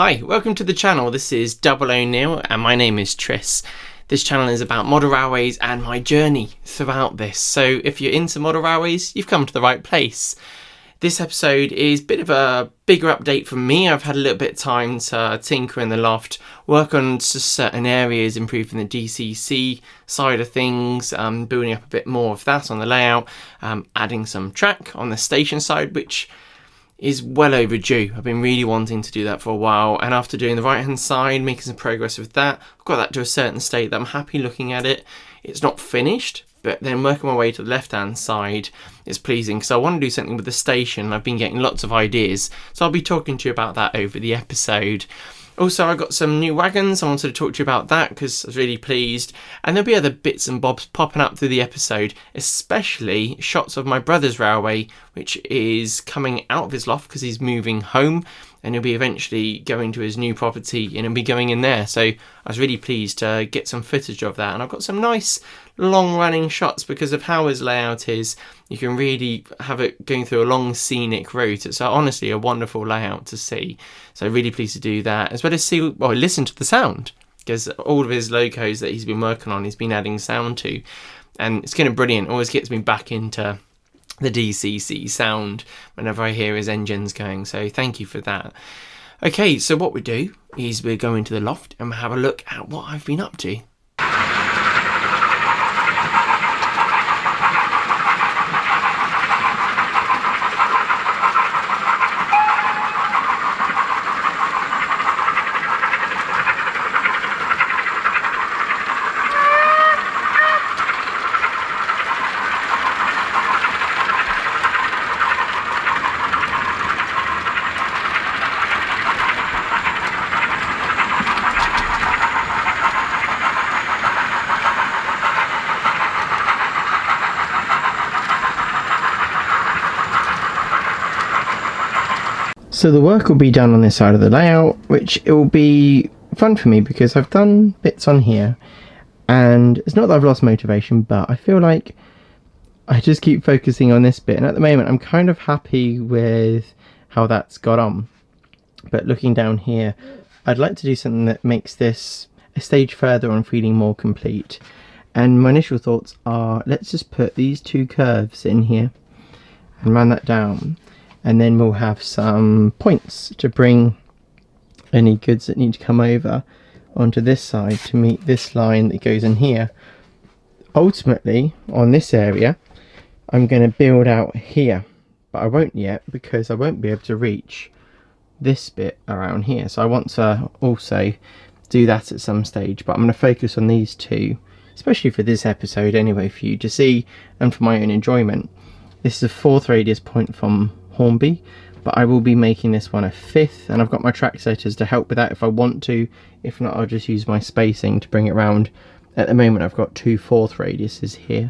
Hi, welcome to the channel. This is Double O'Neill and my name is Tris. This channel is about model railways and my journey throughout this. So if you're into model railways, you've come to the right place. This episode is a bit of a bigger update from me. I've had a little bit of time to tinker in the loft, work on just certain areas, improving the DCC side of things, building up a bit more of that on the layout, adding some track on the station side, which is well overdue. I've been really wanting to do that for a while, and after doing the right hand side, making some progress with that, I've got that to a certain state that I'm happy looking at it. It's not finished, but then working my way to the left hand side is pleasing because I want to do something with the station. I've been getting lots of ideas, so I'll be talking to you about that over the episode. Also, I got some new wagons. I wanted to talk to you about that because I was really pleased. And there'll be other bits and bobs popping up through the episode, especially shots of my brother's railway, which is coming out of his loft because he's moving home and he'll be eventually going to his new property and he'll be going in there. So I was really pleased to get some footage of that. And I've got some nice long running shots because of how his layout is. You can really have it going through a long scenic route. It's honestly a wonderful layout to see. So really pleased to do that, as well as listen to the sound, because all of his locos that he's been working on, he's been adding sound to, and it's kind of brilliant. Always gets me back into the DCC sound whenever I hear his engines going. So thank you for that. Okay, so what we do is we're going to the loft and we'll have a look at what I've been up to. So the work will be done on this side of the layout, which it will be fun for me because I've done bits on here and it's not that I've lost motivation, but I feel like I just keep focusing on this bit, and at the moment I'm kind of happy with how that's got on. But looking down here, I'd like to do something that makes this a stage further on feeling more complete. And my initial thoughts are, let's just put these two curves in here and run that down. And then we'll have some points to bring any goods that need to come over onto this side to meet this line that goes in here. Ultimately, on this area, I'm going to build out here, but I won't yet because I won't be able to reach this bit around here. So I want to also do that at some stage, but I'm going to focus on these two, especially for this episode anyway, for you to see and for my own enjoyment. This is a 4th radius point from Hornby, but I will be making this one a 5th, and I've got my track setters to help with that if I want to. If not, I'll just use my spacing to bring it around. At the moment I've got two 4th radiuses here,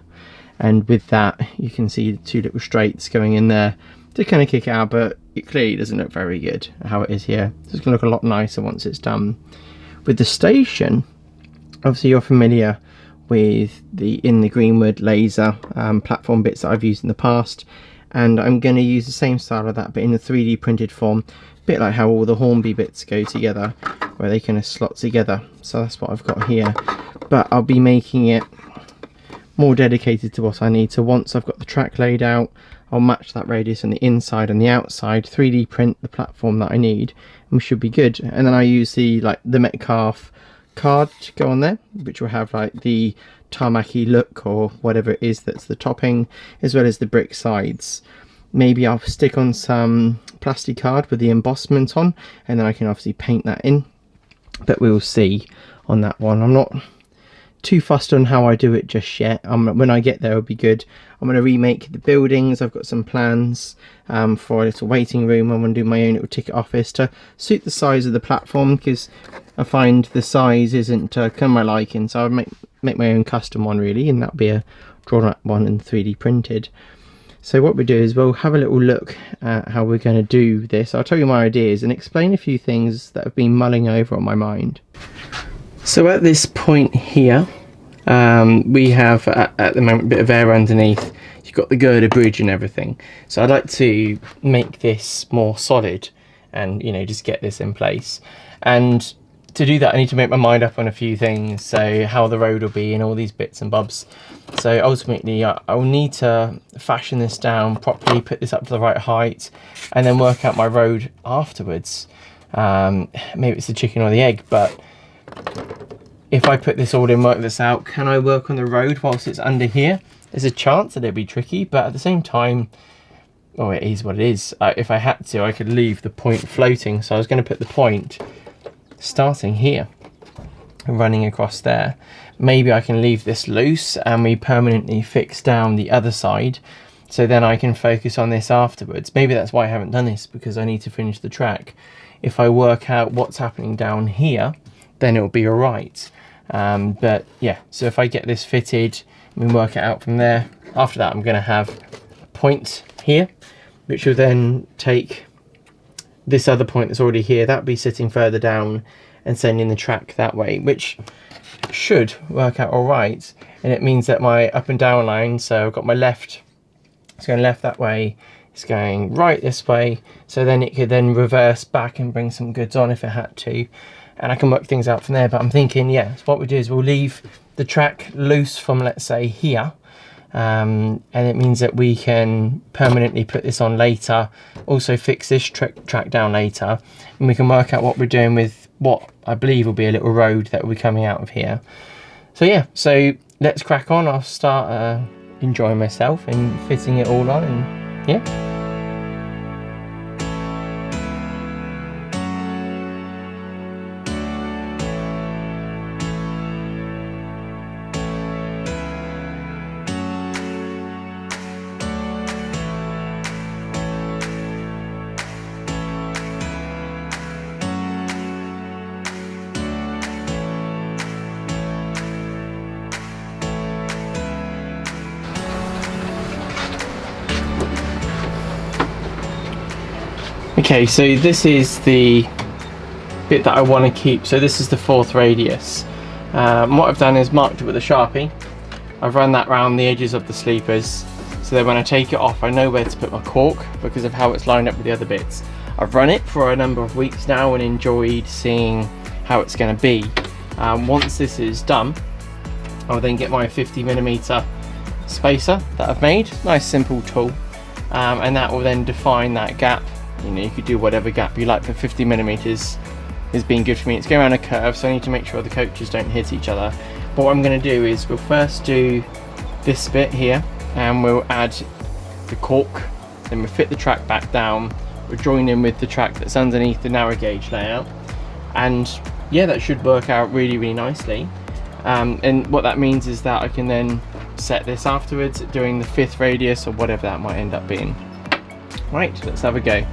and with that you can see the two little straights going in there to kind of kick it out, but it clearly doesn't look very good how it is here. It's going to look a lot nicer once it's done. With the station, obviously you're familiar with the Greenwood laser platform bits that I've used in the past, and I'm going to use the same style of that but in a 3D printed form, a bit like how all the Hornby bits go together, where they kind of slot together. So that's what I've got here, but I'll be making it more dedicated to what I need. So once I've got the track laid out, I'll match that radius on the inside and the outside, 3D print the platform that I need, and we should be good. And then I use the Metcalf card to go on there, which will have like the tarmacy look or whatever it is that's the topping, as well as the brick sides. Maybe I'll stick on some plastic card with the embossment on, and then I can obviously paint that in, but we'll see on that one. I'm not too fussed on how I do it just yet. When I get there it'll be good. I'm going to remake the buildings. I've got some plans for a little waiting room. I'm going to do my own little ticket office to suit the size of the platform, because I find the size isn't kind of my liking, so I'll make my own custom one really, and that'll be a drawn up one and 3D printed. So what we do is we'll have a little look at how we're going to do this. I'll tell you my ideas and explain a few things that have been mulling over on my mind. So at this point here, we have at the moment a bit of air underneath. You've got the girder bridge and everything, so I'd like to make this more solid and just get this in place. And to do that, I need to make my mind up on a few things, so how the road will be and all these bits and bobs. So ultimately I'll need to fashion this down properly, put this up to the right height, and then work out my road afterwards. Maybe it's the chicken or the egg, but if I put this all in, work this out, can I work on the road whilst it's under here? There's a chance that it'll be tricky, but at the same time, well, it is what it is. If I had to, I could leave the point floating. So I was going to put the point starting here and running across there. Maybe I can leave this loose and we permanently fix down the other side, so then I can focus on this afterwards. Maybe that's why I haven't done this, because I need to finish the track. If I work out what's happening down here, then it'll be all right. But yeah, so if I get this fitted, we work it out from there. After that, I'm going to have a point here, which will then take this other point that's already here. That'll be sitting further down and sending the track that way, which should work out all right. And it means that my up and down line, so I've got my left, it's going left that way, it's going right this way, so then it could then reverse back and bring some goods on if it had to, and I can work things out from there. But I'm thinking, yeah, so what we do is we'll leave the track loose from, let's say, here, and it means that we can permanently put this on later, also fix this track down later, and we can work out what we're doing with what I believe will be a little road that will be coming out of here. So yeah, so let's crack on. I'll start enjoying myself and fitting it all on, and yeah. Okay, so this is the bit that I want to keep. So this is the 4th radius. What I've done is marked it with a Sharpie. I've run that around the edges of the sleepers, so that when I take it off, I know where to put my cork because of how it's lined up with the other bits. I've run it for a number of weeks now and enjoyed seeing how it's going to be. Once this is done, I'll then get my 50mm spacer that I've made. Nice simple tool, and that will then define that gap. You could do whatever gap you like, but 50mm has been good for me. It's going around a curve, so I need to make sure the coaches don't hit each other. But what I'm going to do is we'll first do this bit here, and we'll add the cork, then we'll fit the track back down, we'll join in with the track that's underneath the narrow gauge layout, and yeah, that should work out really, really nicely. And what that means is that I can then set this afterwards doing the 5th radius or whatever that might end up being. Right, let's have a go.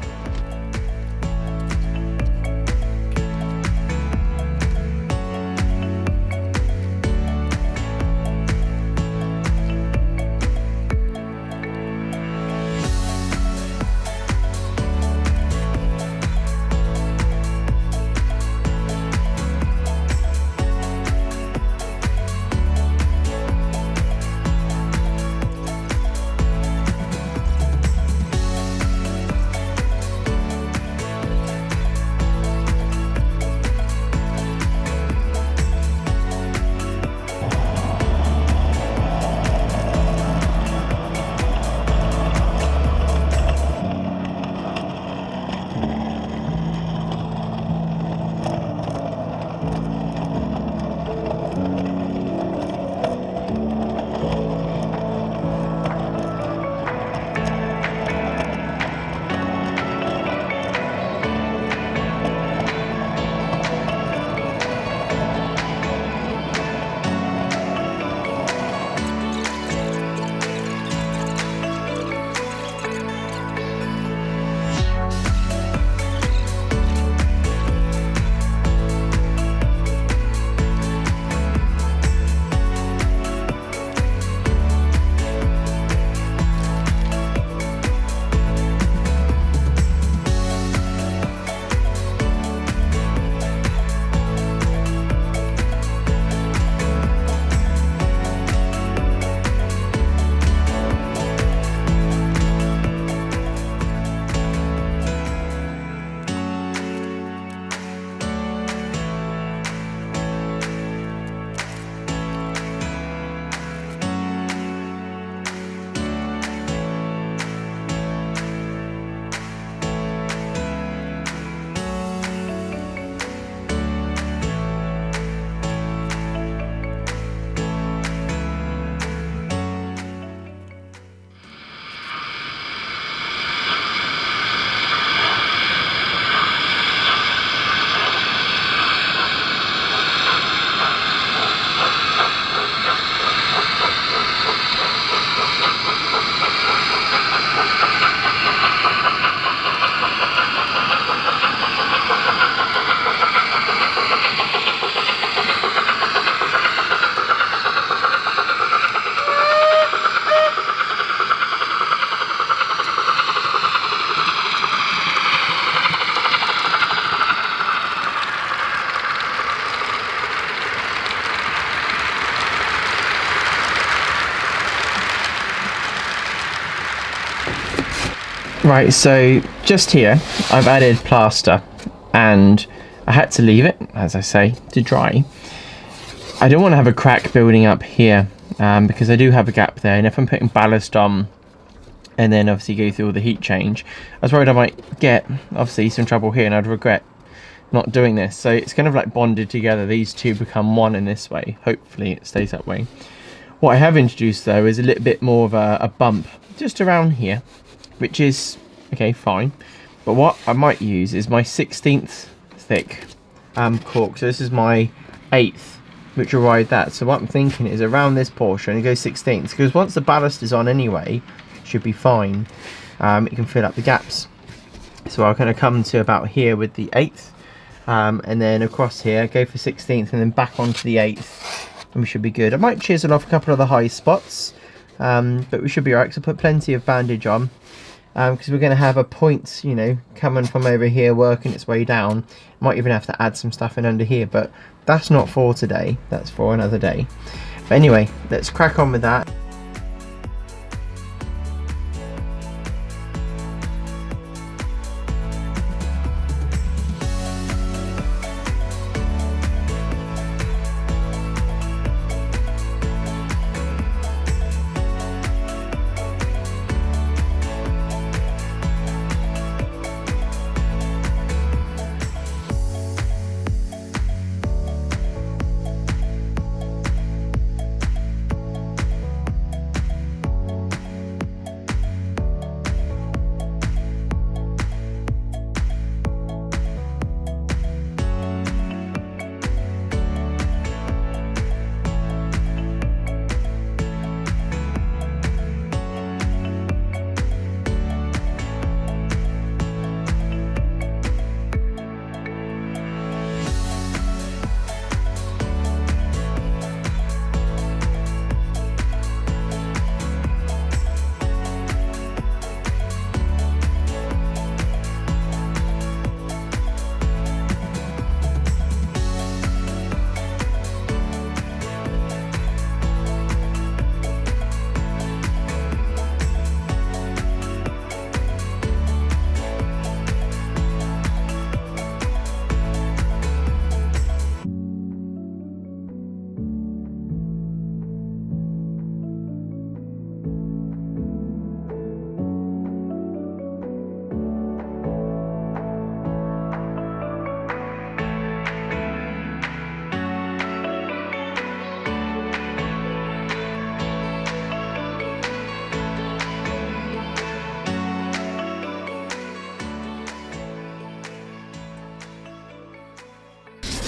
Right, so just here I've added plaster and I had to leave it, as I say, to dry. I don't want to have a crack building up here because I do have a gap there, and if I'm putting ballast on and then obviously go through all the heat change, I was worried I might get obviously some trouble here and I'd regret not doing this. So it's kind of like bonded together, these two become one in this way. Hopefully it stays that way. What I have introduced though is a little bit more of a bump just around here, which is okay, fine, but what I might use is my 1/16 thick cork. So this is my 1/8, which will ride that. So what I'm thinking is around this portion it goes 1/16, because once the ballast is on anyway, it should be fine. It can fill up the gaps. So I'll kind of come to about here with the 1/8, and then across here go for 1/16 and then back onto the 1/8, and we should be good. I might chisel off a couple of the high spots, but we should be alright, because I put plenty of bandage on, because we're going to have a point, you know, coming from over here working its way down. Might even have to add some stuff in under here, but that's not for today, that's for another day. But anyway, let's crack on with that.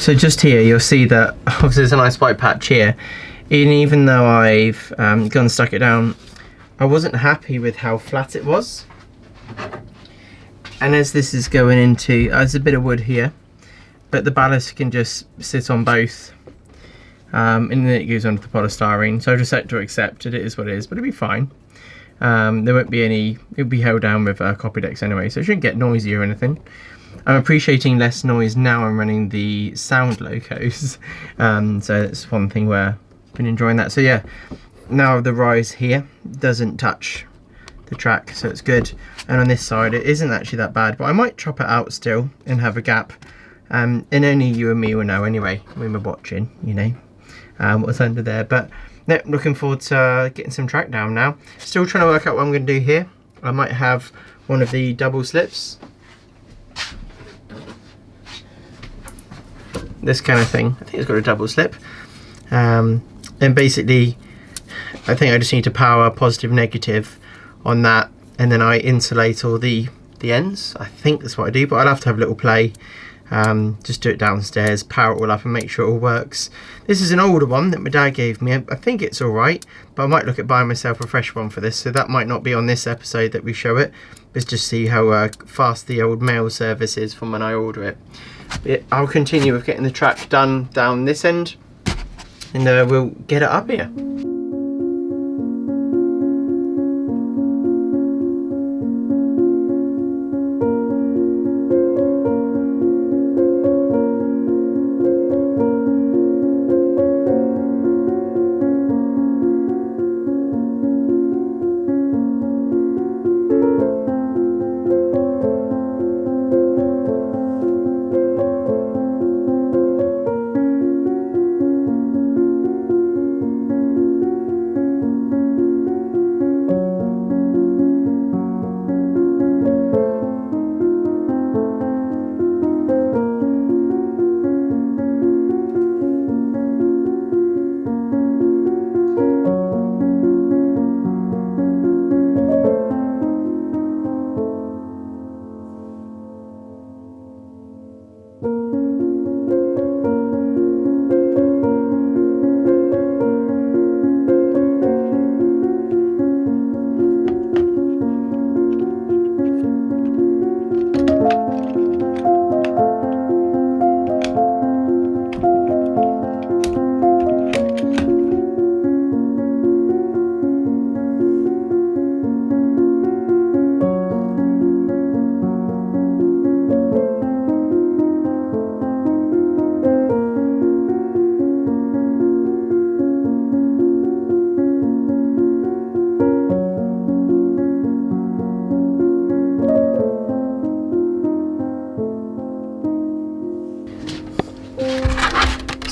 So just here you'll see that obviously there's a nice white patch here, and even though I've gone and stuck it down, I wasn't happy with how flat it was. And as this is going into, there's a bit of wood here, but the ballast can just sit on both, and then it goes onto the polystyrene. So I've just had to accept it, it is what it is, but it'll be fine. There won't be any, it'll be held down with copy decks anyway, so it shouldn't get noisy or anything. I'm appreciating less noise now I'm running the sound locos, so that's one thing where I've been enjoying that. So yeah, now the rise here doesn't touch the track, so it's good. And on this side it isn't actually that bad, but I might chop it out still and have a gap, and only you and me will know anyway when we're watching, you know, what's under there. But no, looking forward to getting some track down now. Still trying to work out what I'm going to do here. I might have one of the double slips, this kind of thing. I think it's got a double slip, and basically I think I just need to power positive negative on that, and then I insulate all the ends. I think that's what I do, but I'll have to have a little play. Just do it downstairs, power it all up and make sure it all works. This is an older one that my dad gave me. I think it's alright, but I might look at buying myself a fresh one for this, so that might not be on this episode that we show it. Let's just see how fast the old mail service is from when I order it. But I'll continue with getting the track done down this end, and we'll get it up here.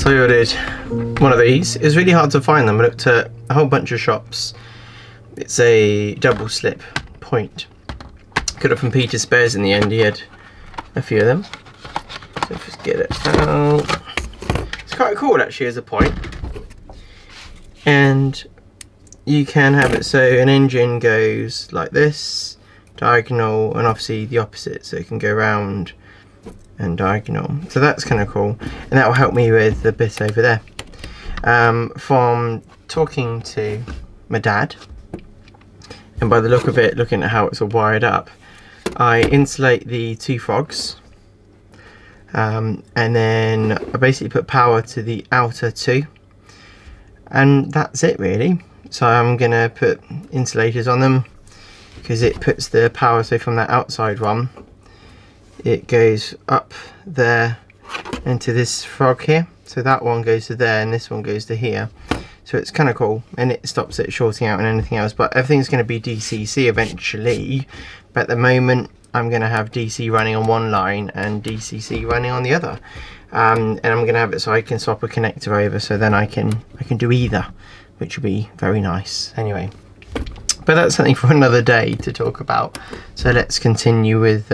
So I ordered one of these. It was really hard to find them. I looked at a whole bunch of shops. It's a double slip point. Got it from Peter Spares in the end. He had a few of them. So let's just get it out. It's quite cool actually as a point. And you can have it so an engine goes like this, diagonal, and obviously the opposite, so it can go round and diagonal. So that's kind of cool, and that will help me with the bit over there. From talking to my dad, and by the look of it, looking at how it's all wired up, I insulate the two frogs, and then I basically put power to the outer two, and that's it really. So I'm gonna put insulators on them because it puts the power, so from that outside one it goes up there into this frog here, so that one goes to there and this one goes to here. So it's kind of cool, and it stops it shorting out and anything else, but everything's going to be DCC eventually. But at the moment I'm going to have DC running on one line and DCC running on the other, and I'm going to have it so I can swap a connector over, so then I can do either, which will be very nice. Anyway, but that's something for another day to talk about. So let's continue with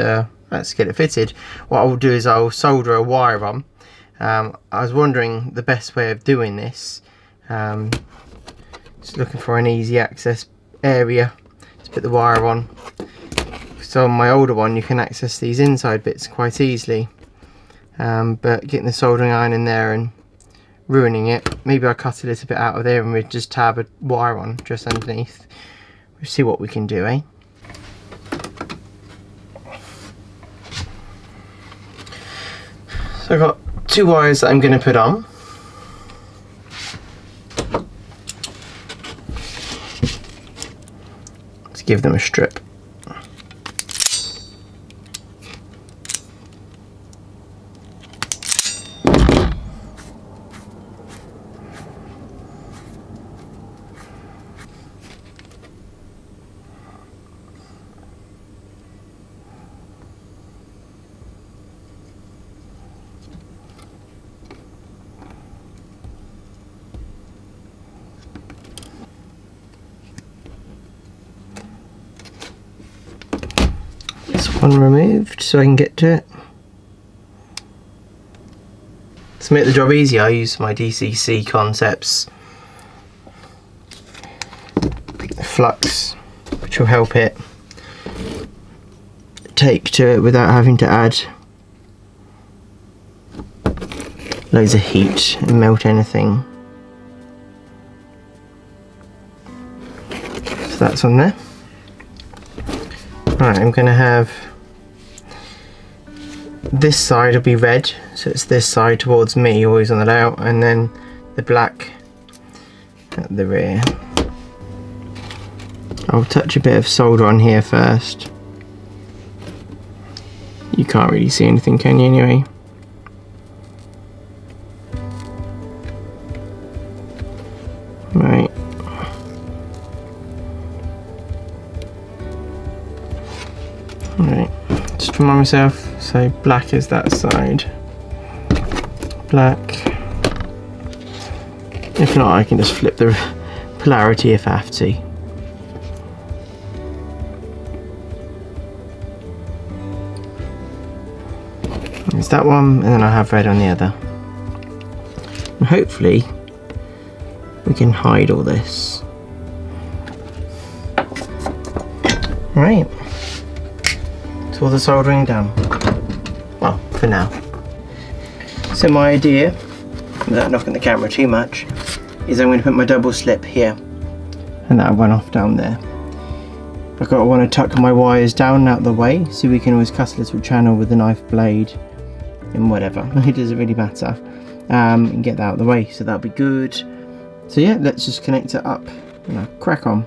let's get it fitted. What I'll do is I'll solder a wire on. I was wondering the best way of doing this. Just looking for an easy access area to put the wire on. So on my older one you can access these inside bits quite easily, but getting the soldering iron in there and ruining it, maybe I'll cut a little bit out of there and we'll just tab a wire on just underneath. We'll see what we can do, eh? So I've got two wires that I'm going to put on. Let's give them a strip. One removed so I can get to it. To make the job easier, I use my DCC concepts flux, which will help it take to it without having to add loads of heat and melt anything. So that's on there. Right, I'm going to have this side will be red, so it's this side towards me, always on the layout, and then the black at the rear. I'll touch a bit of solder on here first. You can't really see anything, can you, anyway? Right. Right, just remind myself, so black is that side. Black. If not, I can just flip the polarity if I have to. There's that one, and then I have red on the other. And hopefully we can hide all this. Right. All the soldering done. Well, for now. So my idea, without knocking the camera too much, is I'm going to put my double slip here, and that'll run off down there. I've got to want to tuck my wires down and out of the way, so we can always cut a little channel with a knife blade and whatever. It doesn't really matter. And get that out of the way, so that'll be good. So yeah, let's just connect it up and I'll crack on.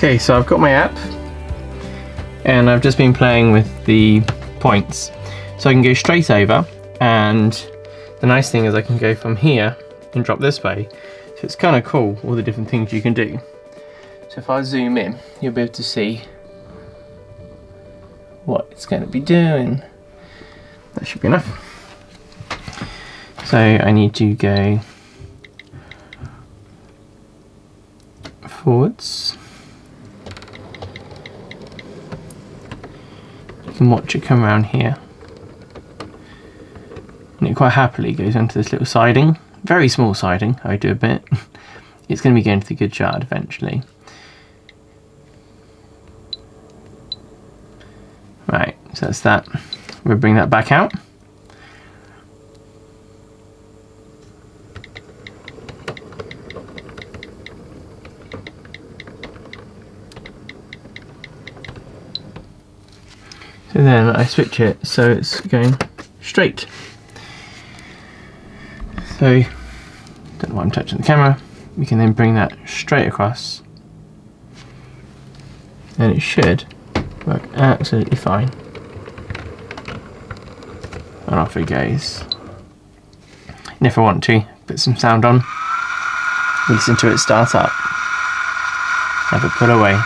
Okay, so I've got my app and I've just been playing with the points. So I can go straight over, and the nice thing is I can go from here and drop this way. So it's kind of cool, all the different things you can do. So if I zoom in, you'll be able to see what it's going to be doing. That should be enough. So I need to go forwards. You can watch it come around here. And it quite happily goes onto this little siding. Very small siding, I do admit. It's going to be going to the good yard eventually. Right, so that's that. We'll bring that back out. So then I switch it so it's going straight. So, don't know why I'm touching the camera. We can then bring that straight across, and it should work absolutely fine. And off it goes. And if I want to, put some sound on, listen to it start up, have it put away.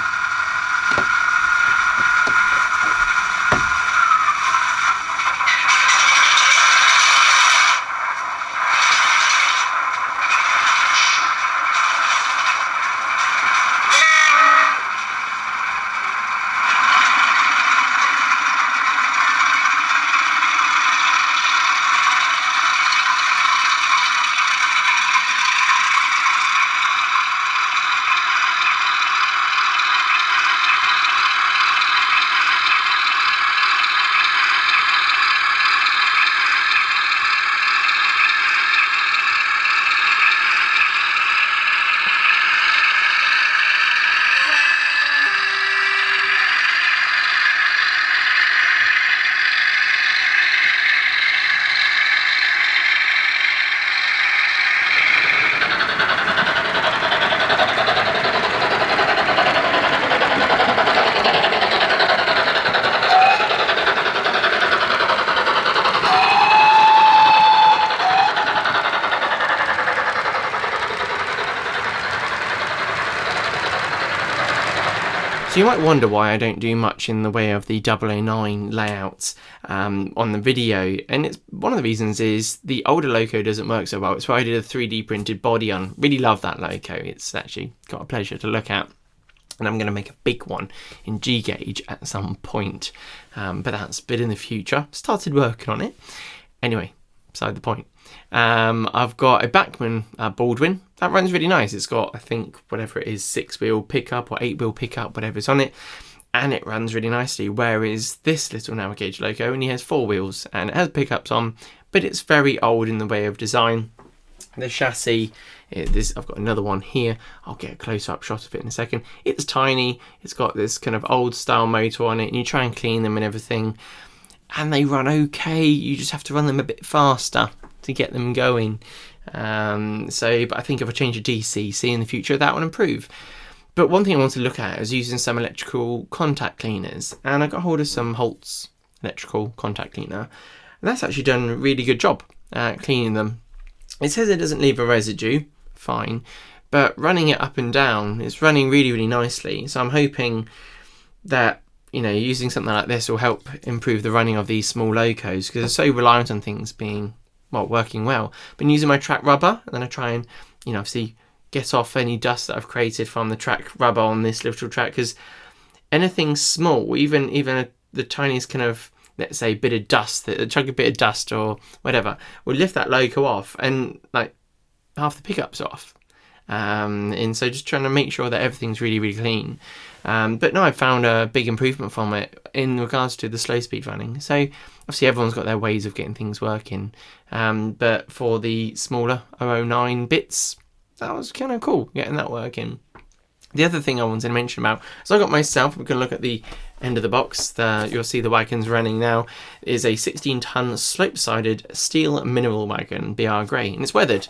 So you might wonder why I don't do much in the way of the 009 layouts on the video, and it's one of the reasons is the older Loco doesn't work so well. It's why I did a 3D printed body on. Really love that Loco. It's actually got a pleasure to look at, and I'm going to make a big one in G gauge at some point, but that's a bit in the future. Started working on it. Anyway, beside the point. I've got a Bachmann Baldwin that runs really nice. It's got, I think, whatever it is, 6-wheel pickup or 8-wheel pickup, whatever's on it, and it runs really nicely. Whereas this little narrow gauge Loco only has 4 wheels and it has pickups on, but it's very old in the way of design. The chassis, I've got another one here. I'll get a close-up shot of it in a second. It's tiny. It's got this kind of old style motor on it, and you try and clean them and everything, and they run okay. You just have to run them a bit faster to get them going. But I think if I change a DCC in the future, that will improve. But one thing I want to look at is using some electrical contact cleaners, and I got hold of some Holt's electrical contact cleaner, and that's actually done a really good job at cleaning them. It says it doesn't leave a residue, fine, but running it up and down, it's running really, really nicely. So I'm hoping that, you know, using something like this will help improve the running of these small Locos, because they're so reliant on things being, well, working well. Been using my track rubber, and then I try and, you know, obviously get off any dust that I've created from the track rubber on this little track, because anything small, even the tiniest kind of, let's say, bit of dust, a chunk of bit of dust or whatever, will lift that Loco off, and like half the pickup's off. And so just trying to make sure that everything's really, really clean. But no, I've found a big improvement from it in regards to the slow speed running. So obviously everyone's got their ways of getting things working. But for the smaller 009 bits, that was kind of cool, getting that working. The other thing I wanted to mention about, so I got myself, we can look at the end of the box, you'll see the wagons running now, is a 16-ton slope-sided steel mineral wagon, BR Grey, and it's weathered.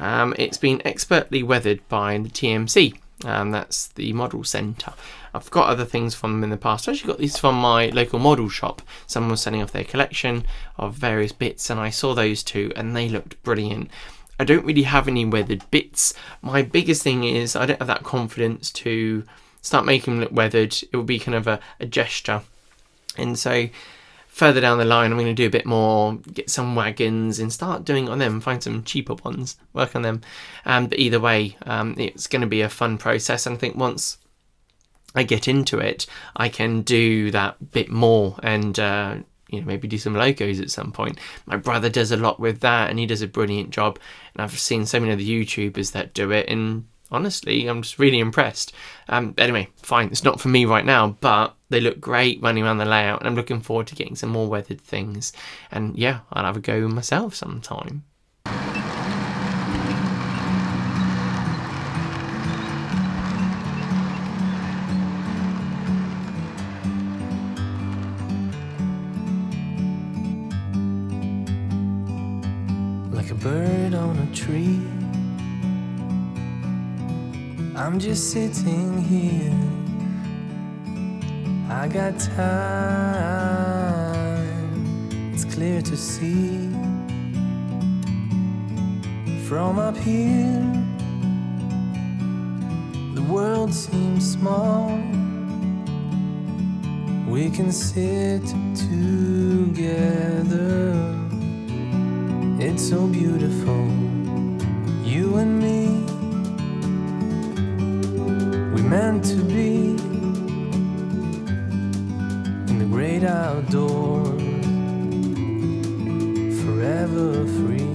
It's been expertly weathered by the TMC, That's the model centre. I've got other things from them in the past. I actually got these from my local model shop. Someone was selling off their collection of various bits, and I saw those two and they looked brilliant. I don't really have any weathered bits. My biggest thing is I don't have that confidence to start making them look weathered. It would be kind of a gesture. And so further down the line, I'm going to do a bit more, get some wagons and start doing on them, find some cheaper ones, work on them. But either way, it's going to be a fun process. And I think once I get into it, I can do that bit more and maybe do some locos at some point. My brother does a lot with that and he does a brilliant job. And I've seen so many of the YouTubers that do it, and honestly, I'm just really impressed. Anyway, fine, it's not for me right now, but they look great running around the layout, and I'm looking forward to getting some more weathered things. And yeah, I'll have a go myself sometime. Like a bird on a tree, I'm just sitting here. I got time, it's clear to see. From up here, the world seems small. We can sit together. It's so beautiful, you and me. We meant to be in the great outdoors, forever free.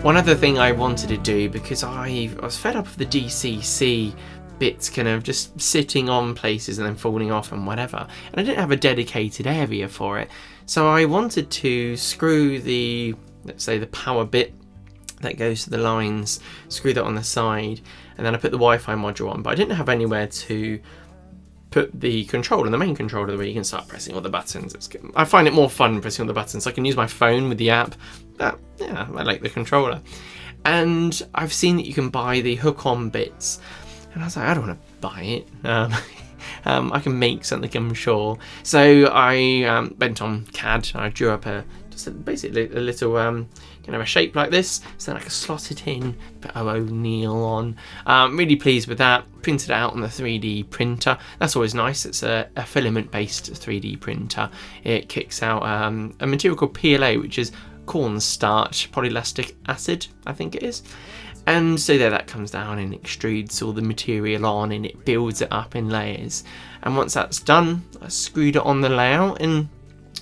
One other thing I wanted to do, because I was fed up of the DCC bits kind of just sitting on places and then falling off and whatever, and I didn't have a dedicated area for it, so I wanted to screw the, let's say, the power bit that goes to the lines, screw that on the side, and then I put the Wi-Fi module on, but I didn't have anywhere to put the controller, the main controller, where you can start pressing all the buttons. I find it more fun pressing all the buttons. I can use my phone with the app, but yeah, I like the controller. And I've seen that you can buy the hook-on bits, and I was like, I don't want to buy it. I can make something, I'm sure. So I went on CAD. I drew up basically a little kind of a shape like this, so then I could slot it in, put O'Neill on. Really pleased with that. Printed it out on the 3D printer. That's always nice. It's a filament-based 3D printer. It kicks out a material called PLA, which is cornstarch, polylactic acid, I think it is. And so there, that comes down and extrudes all the material on, and it builds it up in layers. And once that's done, I screwed it on the layout, and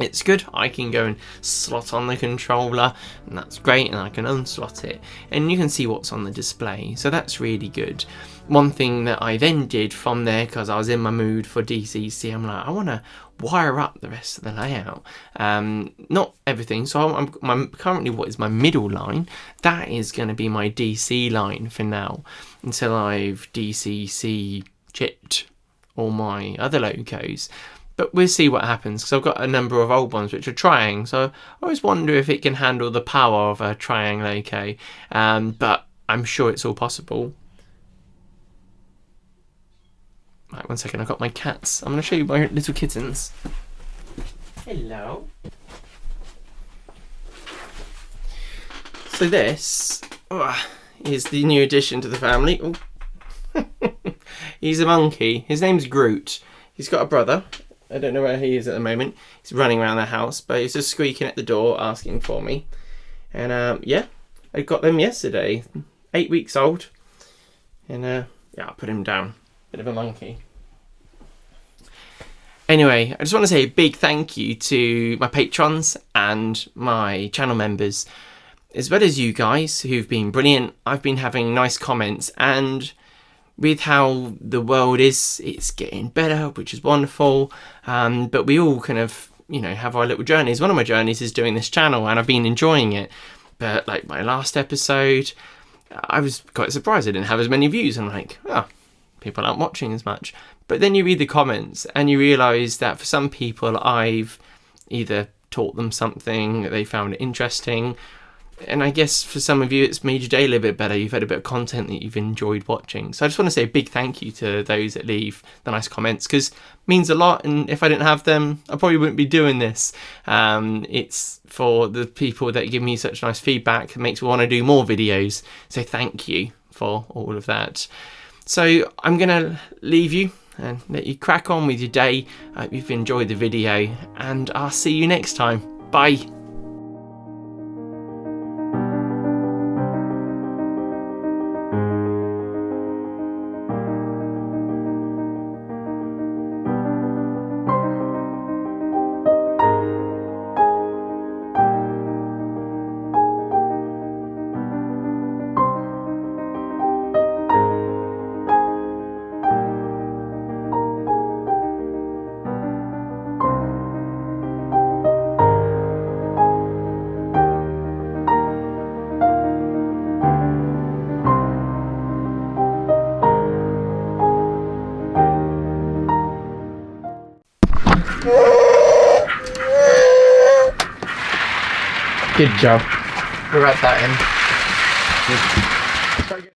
it's good. I can go and slot on the controller, and that's great, and I can unslot it, and you can see what's on the display, so that's really good. One thing that I then did from there, because I was in my mood for DCC, I'm like, I want to wire up the rest of the layout. Not everything, so I'm currently what is my middle line, that is going to be my DC line for now, until I've DCC chipped all my other locos. But we'll see what happens, because I've got a number of old ones which are trying, so I always wonder if it can handle the power of a Triang Loco, but I'm sure it's all possible. Right, one second, I've got my cats. I'm going to show you my little kittens. Hello. So this is the new addition to the family. Oh. He's a monkey. His name's Groot. He's got a brother. I don't know where he is at the moment. He's running around the house, but he's just squeaking at the door asking for me. And yeah, I got them yesterday. 8 weeks old. And yeah, I put him down. Bit of a monkey. Anyway, I just want to say a big thank you to my patrons and my channel members, as well as you guys who've been brilliant. I've been having nice comments, and with how the world is, it's getting better, which is wonderful. But we all kind of, have our little journeys. One of my journeys is doing this channel, and I've been enjoying it. But like my last episode, I was quite surprised I didn't have as many views. I'm like, people aren't watching as much. But then you read the comments and you realise that for some people I've either taught them something, they found it interesting, And I guess for some of you, it's made your day a little bit better. You've had a bit of content that you've enjoyed watching. So I just want to say a big thank you to those that leave the nice comments, because it means a lot. And if I didn't have them, I probably wouldn't be doing this. It's for the people that give me such nice feedback. It makes me want to do more videos. So thank you for all of that. So I'm going to leave you and let you crack on with your day. I hope you've enjoyed the video, and I'll see you next time. Bye. Good job. We'll write that in.